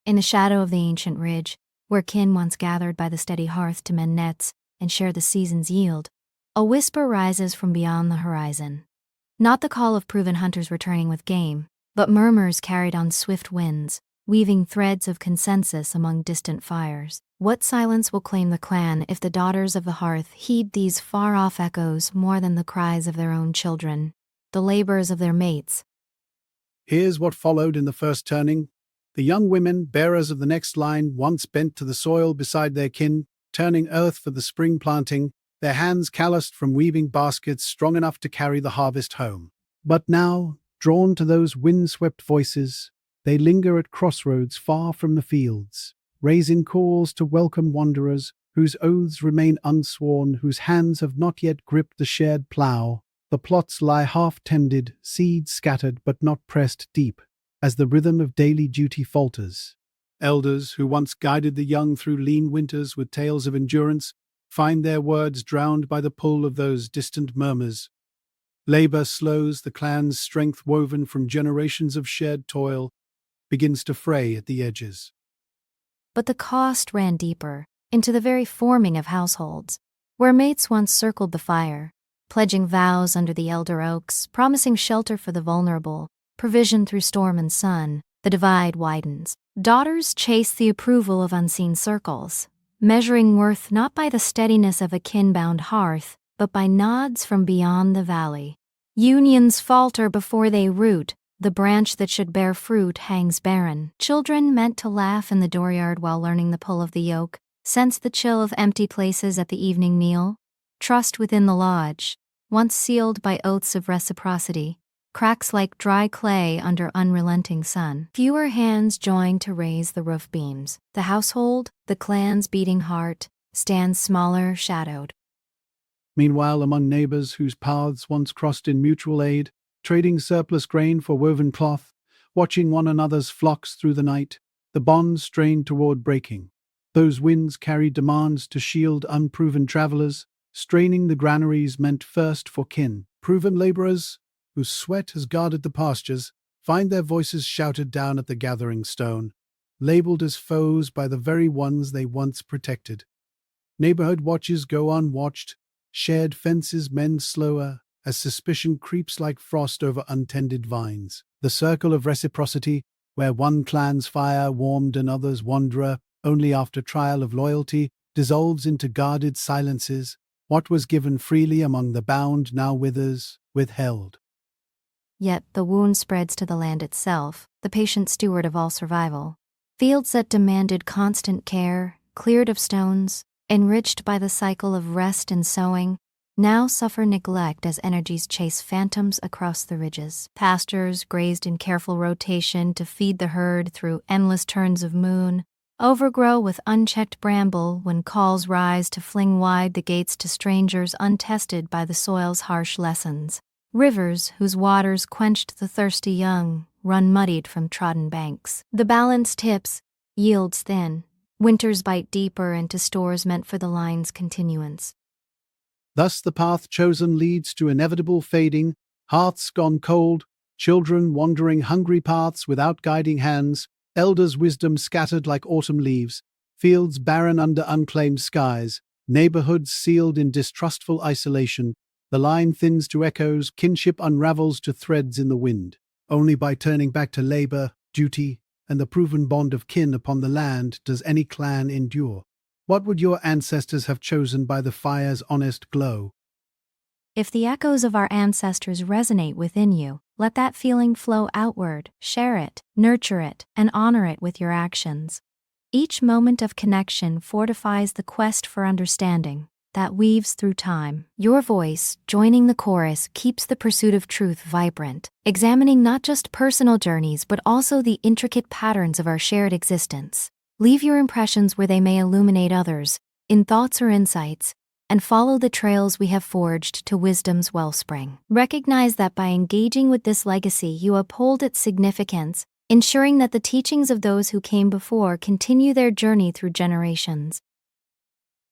In the shadow of the ancient ridge, where kin once gathered by the steady hearth to mend nets and share the season's yield, a whisper rises from beyond the horizon. Not the call of proven hunters returning with game, but murmurs carried on swift winds, weaving threads of consensus among distant fires. What silence will claim the clan if the daughters of the hearth heed these far-off echoes more than the cries of their own children, the labors of their mates? Here's what followed in the first turning. The young women, bearers of the next line, once bent to the soil beside their kin, turning earth for the spring planting, their hands calloused from weaving baskets strong enough to carry the harvest home. But now, drawn to those windswept voices, they linger at crossroads far from the fields, raising calls to welcome wanderers whose oaths remain unsworn, whose hands have not yet gripped the shared plough. The plots lie half-tended, seeds scattered but not pressed deep, as the rhythm of daily duty falters. Elders who once guided the young through lean winters with tales of endurance find their words drowned by the pull of those distant murmurs. Labor slows, the clan's strength woven from generations of shared toil begins to fray at the edges. But the cost ran deeper, into the very forming of households, where mates once circled the fire, pledging vows under the elder oaks, promising shelter for the vulnerable, provision through storm and sun. The divide widens. Daughters chase the approval of unseen circles, measuring worth not by the steadiness of a kin-bound hearth, but by nods from beyond the valley. Unions falter before they root. The branch that should bear fruit hangs barren. Children meant to laugh in the dooryard while learning the pull of the yoke, sense the chill of empty places at the evening meal. Trust within the lodge, once sealed by oaths of reciprocity, cracks like dry clay under unrelenting sun. Fewer hands join to raise the roof beams. The household, the clan's beating heart, stands smaller, shadowed. Meanwhile, among neighbors whose paths once crossed in mutual aid, trading surplus grain for woven cloth, watching one another's flocks through the night, the bonds strained toward breaking. Those winds carried demands to shield unproven travelers, straining the granaries meant first for kin. Proven laborers, whose sweat has guarded the pastures, find their voices shouted down at the gathering stone, labeled as foes by the very ones they once protected. Neighborhood watches go unwatched, shared fences mend slower, as suspicion creeps like frost over untended vines. The circle of reciprocity, where one clan's fire warmed another's wanderer only after trial of loyalty, dissolves into guarded silences. What was given freely among the bound now withers, withheld. Yet the wound spreads to the land itself, the patient steward of all survival. Fields that demanded constant care, cleared of stones, enriched by the cycle of rest and sowing, now suffer neglect as energies chase phantoms across the ridges. Pastures grazed in careful rotation to feed the herd through endless turns of moon, overgrow with unchecked bramble when calls rise to fling wide the gates to strangers untested by the soil's harsh lessons. Rivers whose waters quenched the thirsty young run muddied from trodden banks. The balance tips, yields thin. Winters bite deeper into stores meant for the line's continuance. Thus the path chosen leads to inevitable fading, hearths gone cold, children wandering hungry paths without guiding hands, elders' wisdom scattered like autumn leaves, fields barren under unclaimed skies, neighborhoods sealed in distrustful isolation. The line thins to echoes, kinship unravels to threads in the wind. Only by turning back to labor, duty, and the proven bond of kin upon the land does any clan endure. What would your ancestors have chosen by the fire's honest glow? If the echoes of our ancestors resonate within you, let that feeling flow outward, share it, nurture it, and honor it with your actions. Each moment of connection fortifies the quest for understanding that weaves through time. Your voice, joining the chorus, keeps the pursuit of truth vibrant, examining not just personal journeys but also the intricate patterns of our shared existence. Leave your impressions where they may illuminate others, in thoughts or insights, and follow the trails we have forged to wisdom's wellspring. Recognize that by engaging with this legacy, you uphold its significance, ensuring that the teachings of those who came before continue their journey through generations.